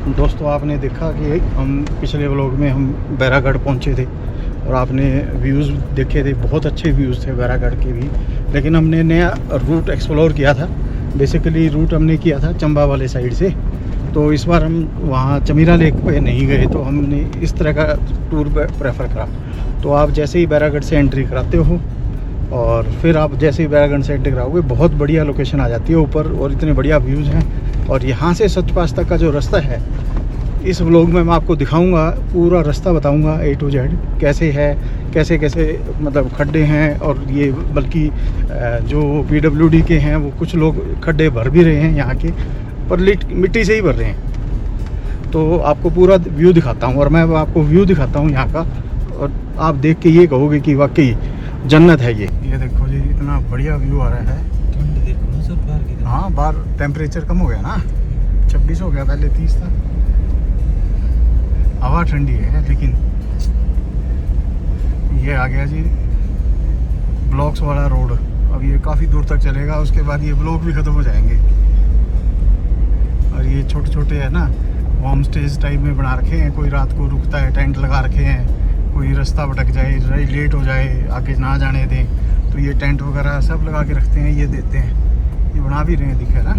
दोस्तों आपने देखा कि हम पिछले व्लॉग में हम बैरागढ़ पहुंचे थे और आपने व्यूज़ देखे थे, बहुत अच्छे व्यूज़ थे बैरागढ़ के भी। लेकिन हमने नया रूट एक्सप्लोर किया था। बेसिकली रूट हमने किया था चंबा वाले साइड से। तो इस बार हम वहाँ चमीरा लेक पे नहीं गए, तो हमने इस तरह का टूर प्रेफर करा। तो आप जैसे ही बैरागढ़ से एंट्री कराते हो और फिर आप जैसे ही बैरागढ़ से एंट्री कराओगे, बहुत बढ़िया लोकेशन आ जाती है ऊपर और इतने बढ़िया व्यूज़ हैं। और यहाँ से सच पास तक का जो रास्ता है, इस व्लॉग में मैं आपको दिखाऊंगा, पूरा रास्ता बताऊंगा A to Z कैसे है, कैसे कैसे मतलब खड्डे हैं। और ये बल्कि जो PWD के हैं वो कुछ लोग खड्डे भर भी रहे हैं यहाँ के, पर मिट्टी से ही भर रहे हैं। तो आपको पूरा व्यू दिखाता हूँ और मैं आपको व्यू दिखाता हूँ यहाँ का, और आप देख के ये कहोगे कि वाकई जन्नत है ये देखो जी, इतना बढ़िया व्यू आ रहा है। ठंड देखो ना सर बाहर की। हाँ, बाहर टेम्परेचर कम हो गया ना, 26 हो गया, पहले 30 था। हवा ठंडी है, लेकिन ये आ गया जी ब्लॉक्स वाला रोड। अब ये काफ़ी दूर तक चलेगा, उसके बाद ये ब्लॉक भी ख़त्म हो जाएंगे। और ये छोटे छोटे है ना, होम स्टेज टाइप में बना रखे हैं। कोई रात को रुकता है, टेंट लगा रखे हैं। कोई रास्ता भटक जाए, लेट हो जाए, आगे ना जाने दें, तो ये टेंट वगैरह सब लगा के रखते हैं, ये देते हैं। ये बना भी रहे हैं, दिखा ना,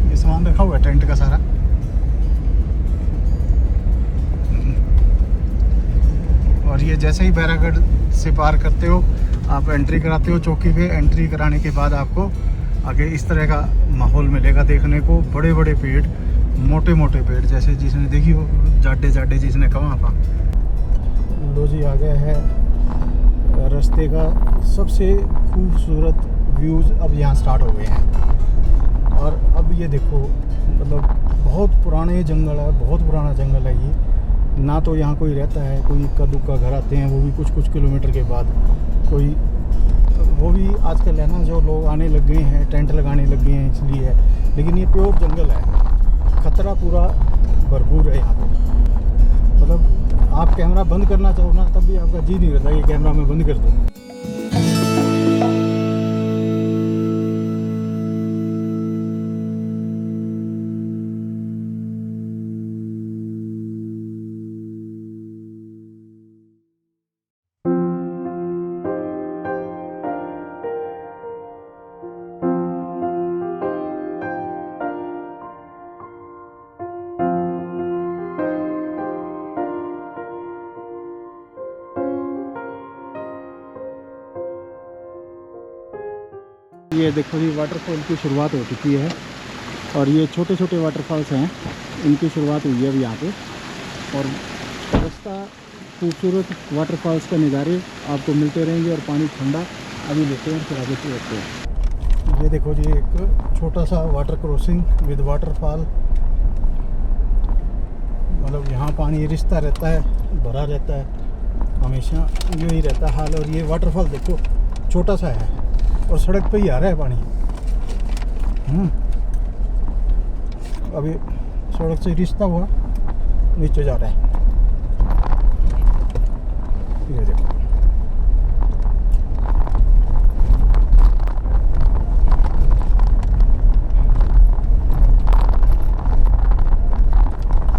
ये सामान रखा हुआ है टेंट का सारा। और ये जैसे ही बैरागढ़ से पार करते हो, आप एंट्री कराते हो चौकी पे। एंट्री कराने के बाद आपको आगे इस तरह का माहौल मिलेगा देखने को। बड़े बड़े पेड़, मोटे मोटे पेड़, जैसे जिसने देखी हो जाडे जाडे जिसने कहा वहाँ पर। लो जी, आ गया है रास्ते का सबसे खूबसूरत व्यूज़ अब यहाँ स्टार्ट हो गए हैं। और अब ये देखो, मतलब बहुत पुराने जंगल है, बहुत पुराना जंगल है ये। ना तो यहाँ कोई रहता है, कोई इक्का दुक्का घर आते हैं, वो भी कुछ कुछ किलोमीटर के बाद। कोई वो भी आजकल है ना, जो लोग आने लग गए हैं, टेंट लगाने लग गए हैं, इसलिए है। लेकिन ये प्योर जंगल है, खतरा पूरा भरपूर है यहाँ पे। मतलब आप कैमरा बंद करना चाहो ना, तब भी आपका जी नहीं करता ये कैमरा मैं बंद कर दूँ। ये देखो जी, वाटरफॉल की शुरुआत हो चुकी है। और ये छोटे छोटे वाटरफॉल्स हैं, इनकी शुरुआत हुई है अभी यहाँ पे। और रास्ता खूबसूरत, वाटरफॉल्स का नज़ारे आपको मिलते रहेंगे और पानी ठंडा। अभी लेते हैं, फिर आगे चलते हैं। ये देखो जी, एक छोटा सा वाटर क्रॉसिंग विद वाटरफॉल। मतलब यहाँ पानी रिश्ता रहता है, भरा रहता है, हमेशा यूँ ही रहता है हाल। और ये वाटरफॉल देखो छोटा सा है और सड़क पे ही आ रहा है पानी। अभी सड़क से रिश्ता हुआ नीचे जा रहा है, ये देखो।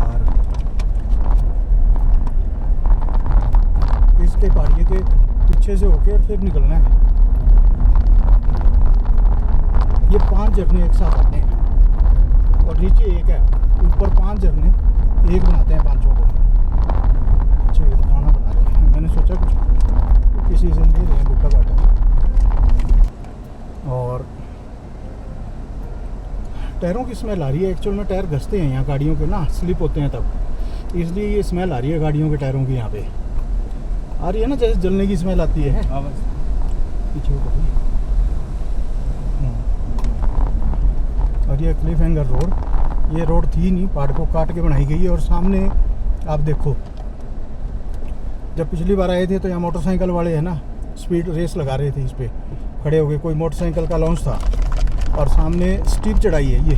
और इसके पहाड़ियों के पीछे से होके और फिर निकलना है। ये 5 झरने एक साथ आते हैं और नीचे एक है, ऊपर 5 झरने एक बनाते हैं 5 को। अच्छा, ये तो खाना बना रहे हैं, मैंने सोचा कुछ किसी से ले रहे हैं भुट्टा बाटा। और टायरों की स्मेल आ रही है। एक्चुअल में टायर घसते हैं यहाँ गाड़ियों के ना, स्लिप होते हैं तब, इसलिए ये स्मेल आ रही है गाड़ियों के टायरों की। यहाँ पे आ रही है ना, जैसे जलने की स्मेल आती है। पीछे और ये क्लिफ हैंगर रोड, ये रोड थी नहीं, पहाड़ को काट के बनाई गई है। और सामने आप देखो, जब पिछली बार आए थे तो यहाँ मोटरसाइकिल वाले है ना, स्पीड रेस लगा रहे थे इस पर खड़े हो गए। कोई मोटरसाइकिल का लॉन्च था और सामने स्टीप चढ़ाई है ये।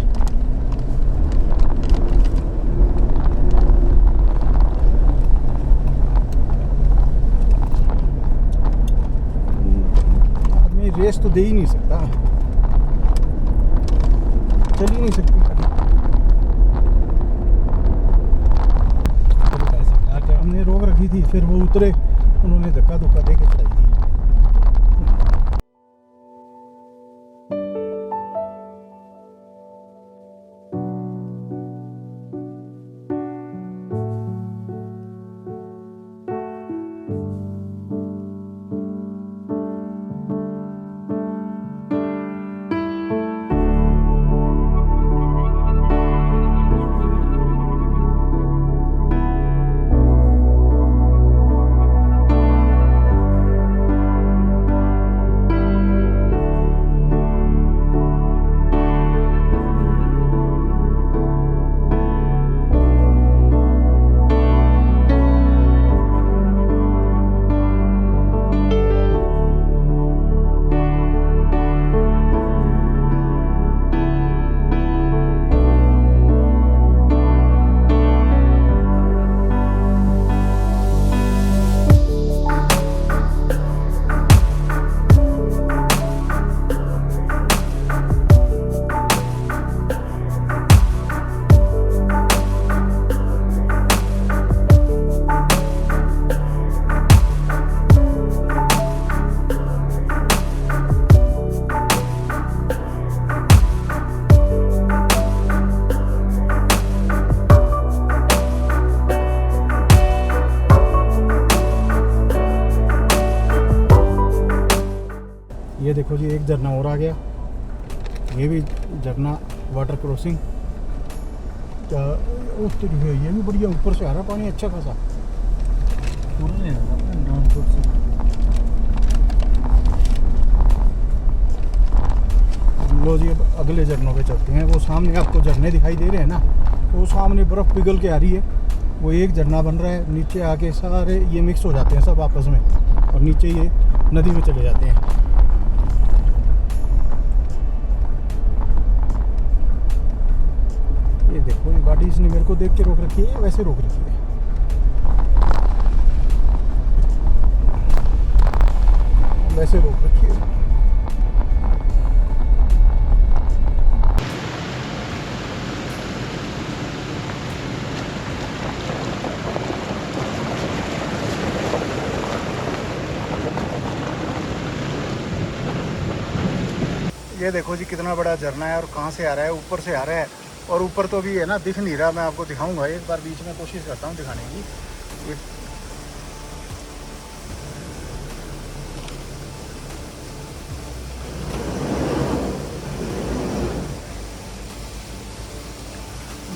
आदमी रेस तो दे ही नहीं सकता, चल ही नहीं सकती। दी थी, फिर वो उतरे, उन्होंने धक्का धुक्का दे के चढ़ाई थी। ये देखो जी, एक झरना और आ गया। ये भी झरना वाटर क्रॉसिंग उस तरीके है, ये भी बढ़िया ऊपर से आ रहा पानी अच्छा खासा। लो जी, अब अगले झरनों पे चलते हैं। वो सामने आपको झरने दिखाई दे रहे हैं ना, वो सामने बर्फ़ पिघल के आ रही है, वो एक झरना बन रहा है। नीचे आके सारे ये मिक्स हो जाते हैं सब आपस में, और नीचे ये नदी में चले जाते हैं। ये देखो, ये गाड़ी इसने मेरे को देख के रोक रखी है, वैसे रोक रखी है। वैसे रोक रखी है। ये देखो जी, कितना बड़ा झरना है और कहाँ से आ रहा है, ऊपर से आ रहा है। और ऊपर तो भी है ना, दिख नहीं रहा। मैं आपको दिखाऊंगा एक बार, बीच में कोशिश करता हूँ दिखाने की।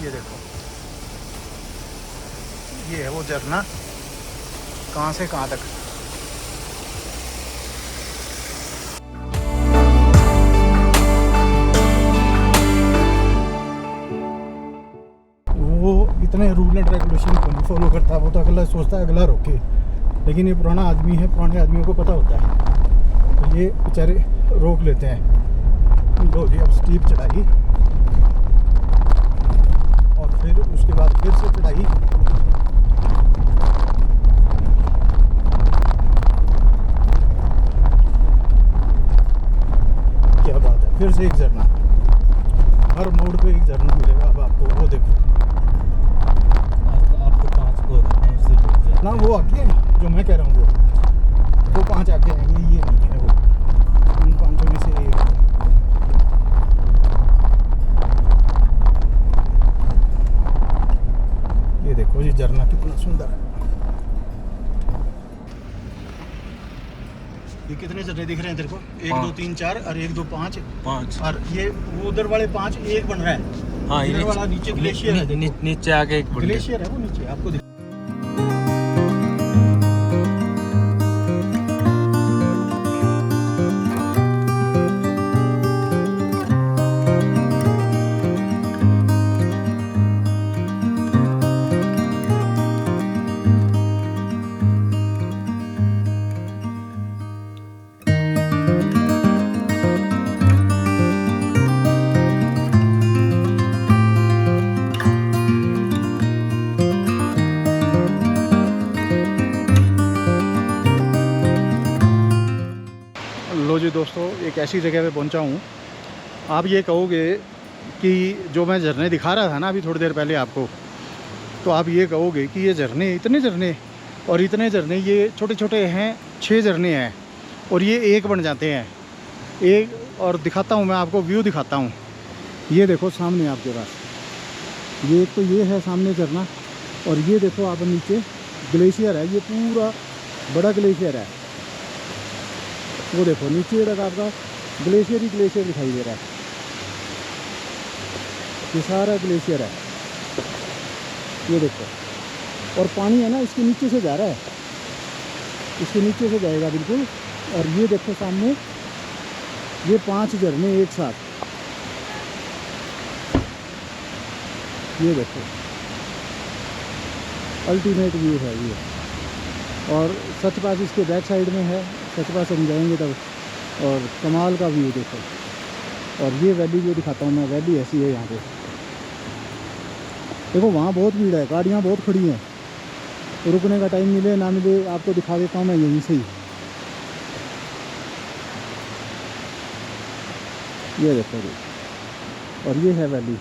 ये देखो, ये है वो झरना, कहाँ से कहाँ तक। वो इतने रूल एंड रेगुलेशन को नहीं फॉलो करता, वो तो अगला सोचता है अगला रोके। लेकिन ये पुराना आदमी है, पुराने आदमियों को पता होता है, तो ये बेचारे रोक लेते हैं। लो जी, अब स्टीप चढ़ाई, और फिर उसके बाद फिर से चढ़ाई। क्या बात है, फिर से एक झरना। हर मोड़ पे एक झरना मिलेगा अब आपको। वो देखो ना, वो आगे जो मैं कह रहा हूँ, वो 5 आगे आएंगे, ये नहीं है वो। उन 5 में से एक। ये देखो जी, झरना कितना सुंदर है। ये कितने झरने दिख रहे हैं तेरे को? 1 2 3 4 और 1 2 5 5। और ये वो उधर वाले 5 एक बन रहा है। हाँ, इधर वाला नीचे ग्लेशियर है। नीचे आके एक ग्लेशियर है, वो नीचे आपको। लो जी दोस्तों, एक ऐसी जगह पे पहुंचा हूँ, आप ये कहोगे कि जो मैं झरने दिखा रहा था ना अभी थोड़ी देर पहले आपको, तो आप ये कहोगे कि ये झरने, इतने झरने, और इतने झरने ये छोटे छोटे हैं, 6 झरने हैं और ये एक बन जाते हैं एक। और दिखाता हूँ मैं आपको, व्यू दिखाता हूँ। ये देखो सामने आपके पास, ये तो ये है सामने झरना, और ये देखो आप नीचे ग्लेशियर है, ये पूरा बड़ा ग्लेशियर है। वो देखो नीचे तक आपका ग्लेशियर ही ग्लेशियर दिखाई दे रहा है, ये सारा ग्लेशियर है। ये देखो, और पानी है ना इसके नीचे से जा रहा है, इसके नीचे से जाएगा बिल्कुल। और ये देखो सामने, ये 5 झरने एक साथ, ये देखो अल्टीमेट व्यू है ये। और सच पास इसके बैक साइड में है, सच पास हम जाएंगे तब। और कमाल का व्यू देखो। और ये वैली जो दिखाता हूँ मैं, वैली ऐसी है यहाँ पे। देखो वहाँ बहुत भीड़ है, गाड़ियाँ बहुत खड़ी हैं, रुकने का टाइम मिले ना मिले आपको दिखा देता हूँ मैं यहीं से ही। ये देखो ये, और ये है वैली।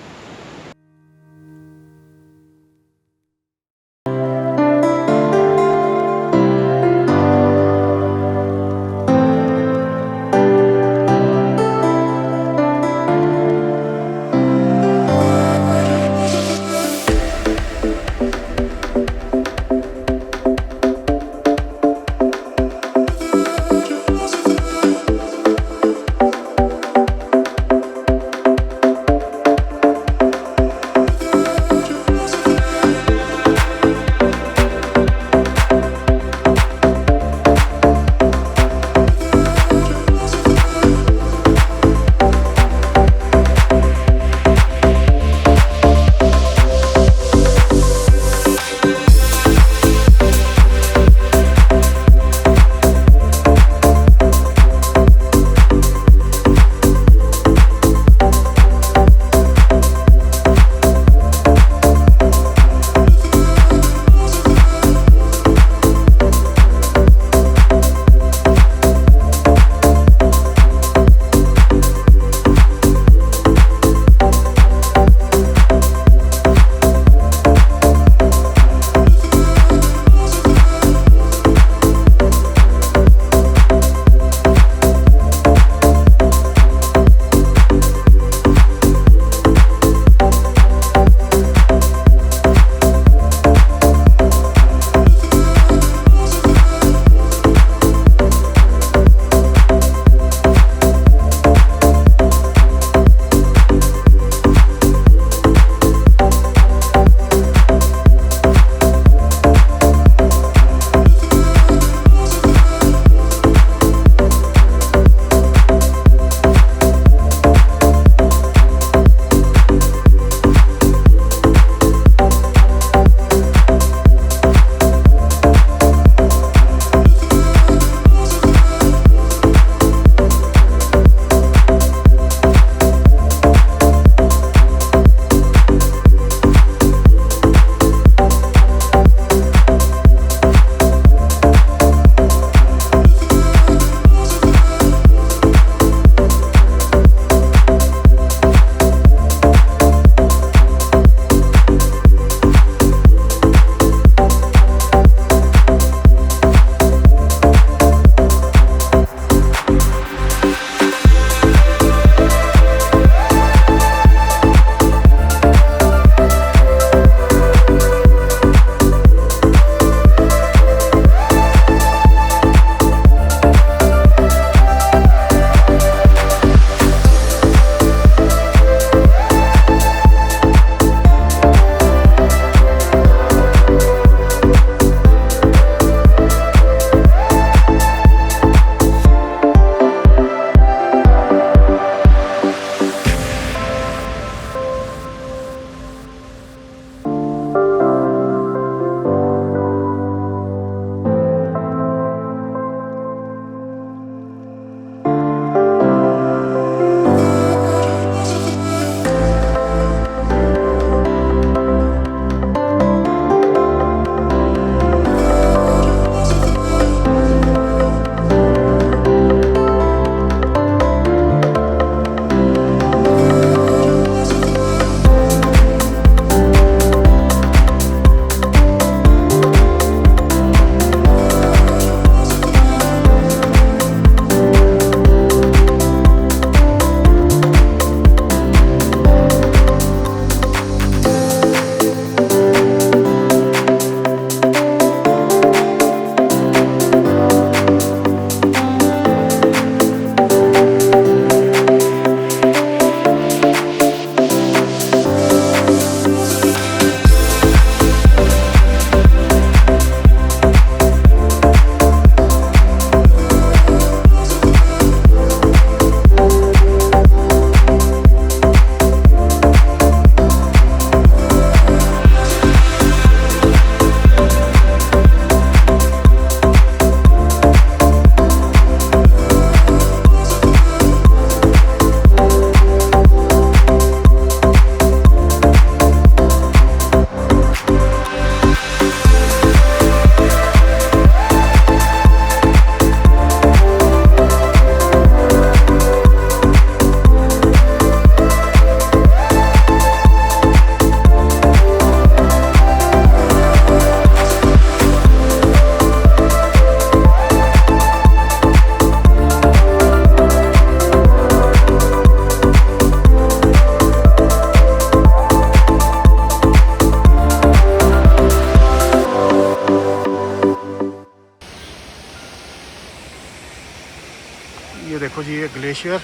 देखो जी, ये ग्लेशियर,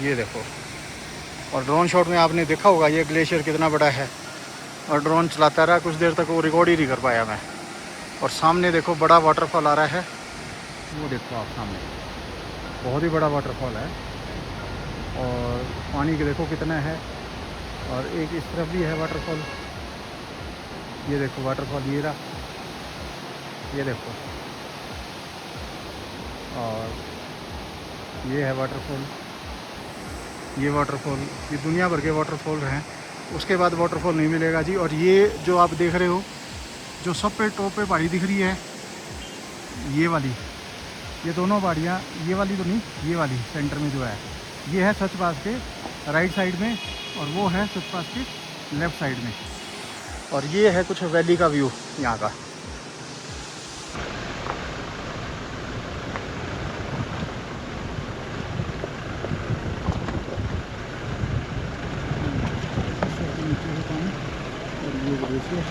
ये देखो। और ड्रोन शॉट में आपने देखा होगा ये ग्लेशियर कितना बड़ा है, और ड्रोन चलाता रहा कुछ देर तक, वो रिकॉर्ड ही नहीं कर पाया मैं। और सामने देखो बड़ा वाटरफॉल आ रहा है, वो देखो आप सामने, बहुत ही बड़ा वाटरफॉल है। और पानी के देखो कितना है, और एक इस तरफ भी है वाटरफॉल, ये देखो वाटरफॉल, ये रहा, ये देखो। और ये है वाटरफॉल, ये वाटरफॉल, ये दुनिया भर के वाटरफॉल हैं। उसके बाद वाटरफॉल नहीं मिलेगा जी। और ये जो आप देख रहे हो, जो सब पे टॉप पे पहाड़ी दिख रही है, ये वाली, ये दोनों पहाड़ियाँ, ये वाली तो नहीं, ये वाली सेंटर में जो है, ये है सच पास के राइट साइड में, और वो है सच पास के लेफ़्ट साइड में। और ये है कुछ वैली का व्यू यहाँ का। और ये देखिए,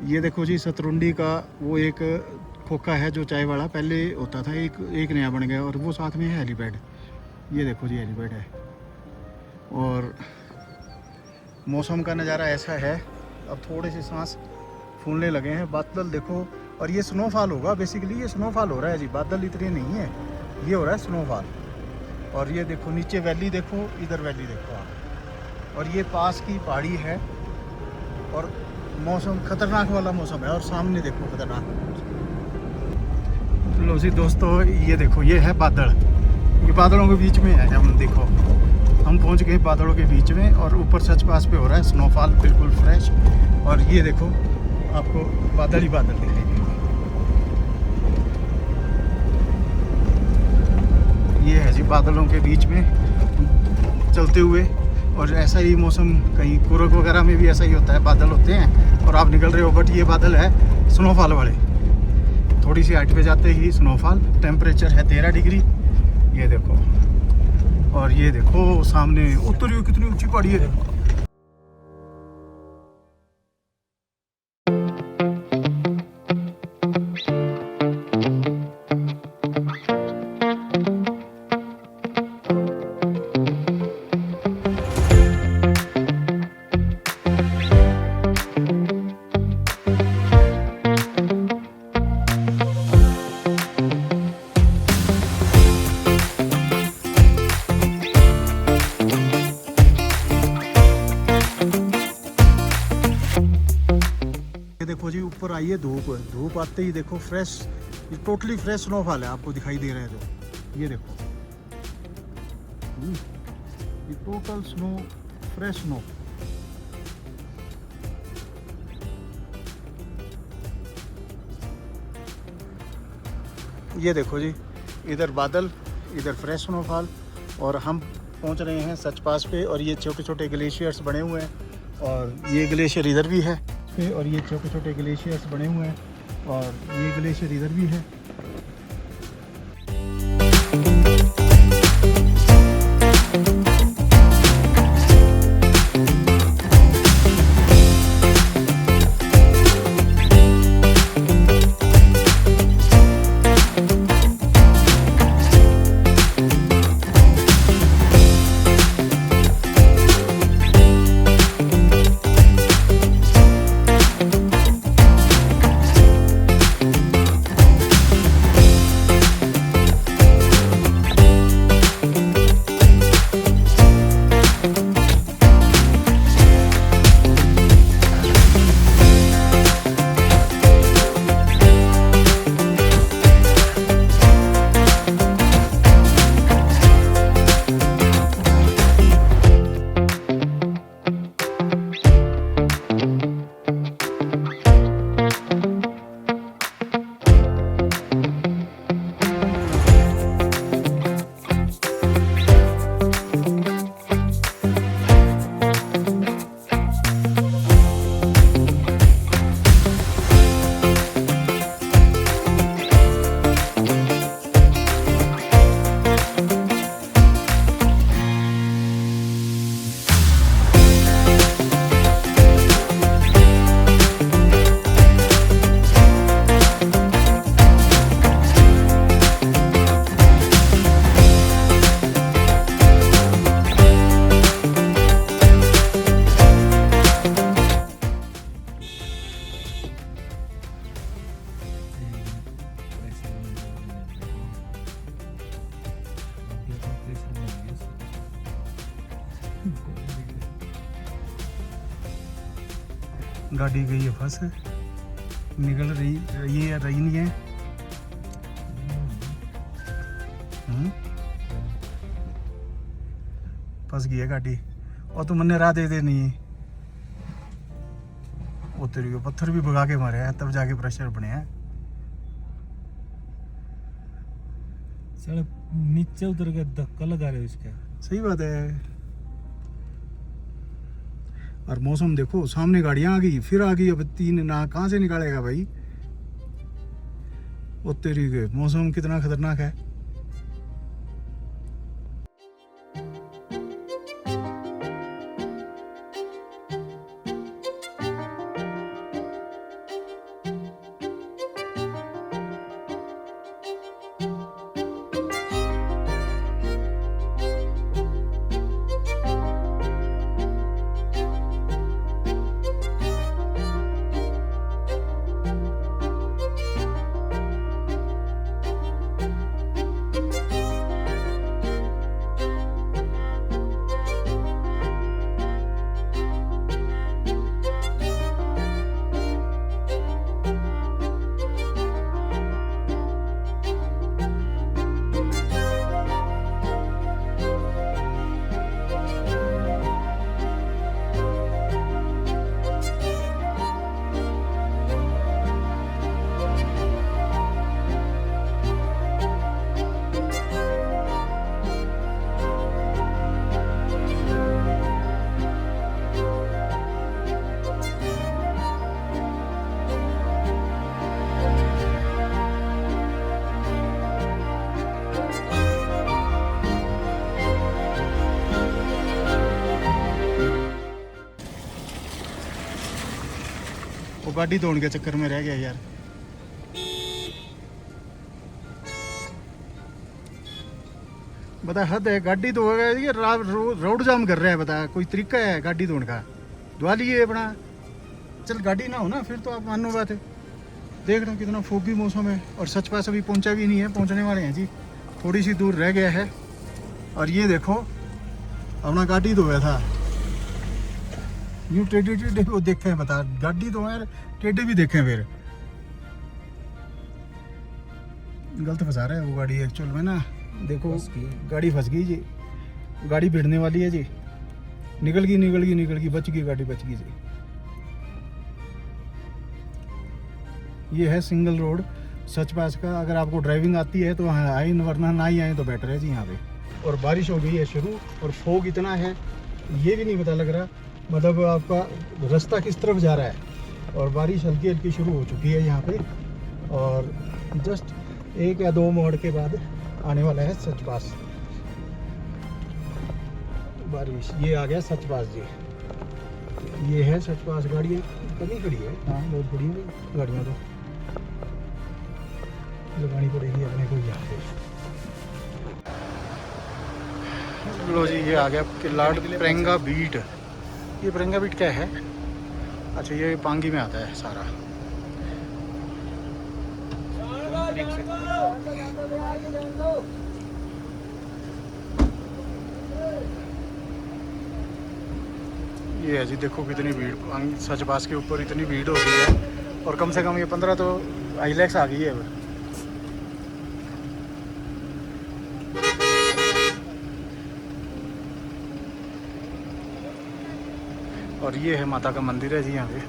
ये देखो जी सतरुंडी का वो एक खोखा है जो चाय वाला पहले होता था, एक नया बन गया, और वो साथ में है हेलीपैड। ये देखो जी हेलीपैड है। और मौसम का नज़ारा ऐसा है, अब थोड़े से सांस फूलने लगे हैं। बादल देखो, और ये स्नोफॉल होगा बेसिकली, ये स्नोफॉल हो रहा है जी, बादल इतने नहीं है, ये हो रहा है स्नोफॉल। और ये देखो नीचे वैली देखो, इधर वैली देखो आप, और ये पास की पहाड़ी है, और मौसम खतरनाक वाला मौसम है, और सामने देखो खतरनाक मौसम। लो जी दोस्तों, ये देखो ये है बादल, ये बादलों के बीच में है। हम देखो हम पहुंच गए बादलों के बीच में, और ऊपर सच पास पे हो रहा है स्नोफॉल बिल्कुल फ्रेश। और ये देखो आपको बादल ही बादल दिखेंगे। ये है जी बादलों के बीच में चलते हुए, और ऐसा ही मौसम कहीं कुर्ग वगैरह में भी ऐसा ही होता है, बादल होते हैं और आप निकल रहे हो, बट ये बादल है स्नोफॉल वाले। थोड़ी सी हाइट पे जाते ही स्नोफॉल, टेम्परेचर है 13 डिग्री। ये देखो, और ये देखो सामने उतरी हुई कितनी ऊंची पहाड़ी है। देखो जी ऊपर आई है धूप, धूप आते ही देखो फ्रेश, ये टोटली फ्रेश स्नोफॉल है, आपको दिखाई दे रहा है जो, ये देखो ये टोटल स्नो, फ्रेश स्नो। ये देखो जी इधर बादल, इधर फ्रेश स्नोफॉल, और हम पहुंच रहे हैं सच पास पे, और ये छोटे छोटे ग्लेशियर्स बने हुए हैं, और ये ग्लेशियर इधर भी है, और ये छोटे छोटे ग्लेशियर्स बने हुए हैं, और ये ग्लेशियर इधर भी है। गाड़ी गई है फंस, निकल रही है, रही नहीं है। फंस गई है गाड़ी, और तो मैंने राह दे देनी है, उतरी को पत्थर भी भगा के मारे हैं, तब जाके प्रेशर बने हैं। साले नीचे उतर के धक्का लगा रहे हो इसका। सही बात है। और मौसम देखो, सामने गाड़ियां आ गई, फिर आ गई, अब तीन ना कहाँ से निकालेगा भाई। वो तेरी के मौसम कितना खतरनाक है। गाड़ी धोने के चक्कर में रह गया यार। बता हद है, गाड़ी तो ये रोड जाम कर रहा है। बता कोई तरीका है गाड़ी धोने का? धुआ लिए अपना। चल गाड़ी ना हो ना फिर तो आप मानो बात है। देख रहे हो कितना फोगी मौसम है और सच पास अभी पहुंचा भी नहीं है, पहुंचने वाले हैं जी, थोड़ी सी दूर रह गया है। और ये देखो अपना गाड़ी धोया था, यूँ टेढ़े टेढ़े वो देखे हैं। बता गाड़ी तो यार टेढ़े भी देखे फिर गलत फंसा रहा है वो गाड़ी एक्चुअल में ना। देखो गाड़ी फंस गई जी, गाड़ी भिड़ने वाली है जी। निकल गई, बच गई गाड़ी, बच गई जी। ये है सिंगल रोड सच पास का। अगर आपको ड्राइविंग आती है तो आए, वरना ना ही आए तो बेटर है जी यहाँ पे। और बारिश हो गई है शुरू और फोग इतना है ये भी नहीं पता लग रहा, मतलब आपका रास्ता किस तरफ जा रहा है। और बारिश हल्की हल्की शुरू हो चुकी है यहाँ पे और जस्ट 1 या 2 मोड़ के बाद आने वाला है सच पास बारिश। ये आ गया सच पास जी, ये है सच पास। गाड़ियाँ कमी खड़ी है, हाँ बहुत खड़ी है गाड़ियाँ, तो लगानी पड़ेगी अपने को यहाँ पे। लो जी ये आ गया किलाड़ प्रेंगा बीट। ये प्रेंगा बीट क्या है? अच्छा ये पांगी में आता है सारा। ये है जी, देखो कितनी भीड़ सच पास के ऊपर इतनी भीड़ हो गई है। और कम से कम ये 15 तो आईलैक्स आ गई है अब। और ये है माता का मंदिर है जी, यहाँ पे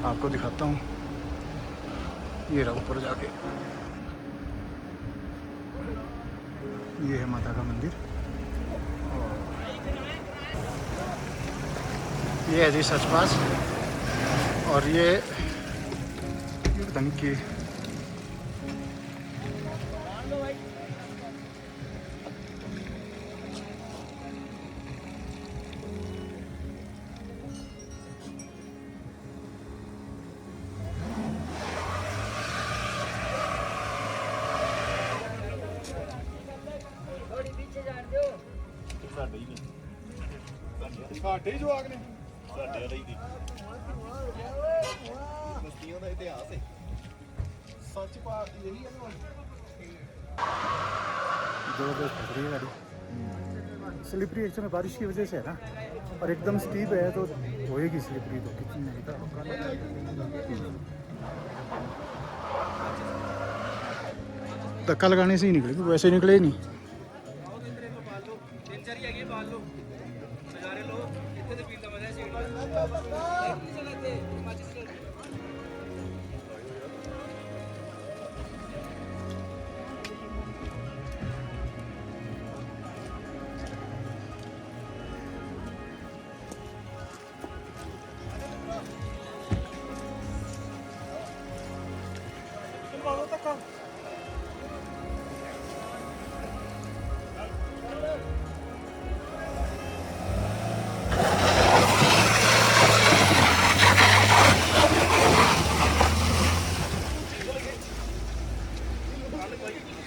आपको दिखाता हूँ। ये रहा ऊपर जाके, ये है माता का मंदिर। ये है जी सच पास। और ये टंकी ਸਾਡੇ ਜੋ ਆਗ ਨੇ ਸਾਡੇ ਵਾਲੀ ਦੀ ਮਸਤੀਆਂ ਦਾ ਇਤਿਹਾਸ ਹੈ ਸੱਚ ਪਾਸ ਦੀ ਜਿਹੜੀ ਹੈ जबरदस्त फंस रही है गाड़ी। स्लिपरी एक्चुअल में बारिश की वजह से है ना, और एकदम स्टीप है तो होएगी स्लिपरी। तो कितनी धक्का लगाने से ही निकलेगी, वैसे निकले ही नहीं।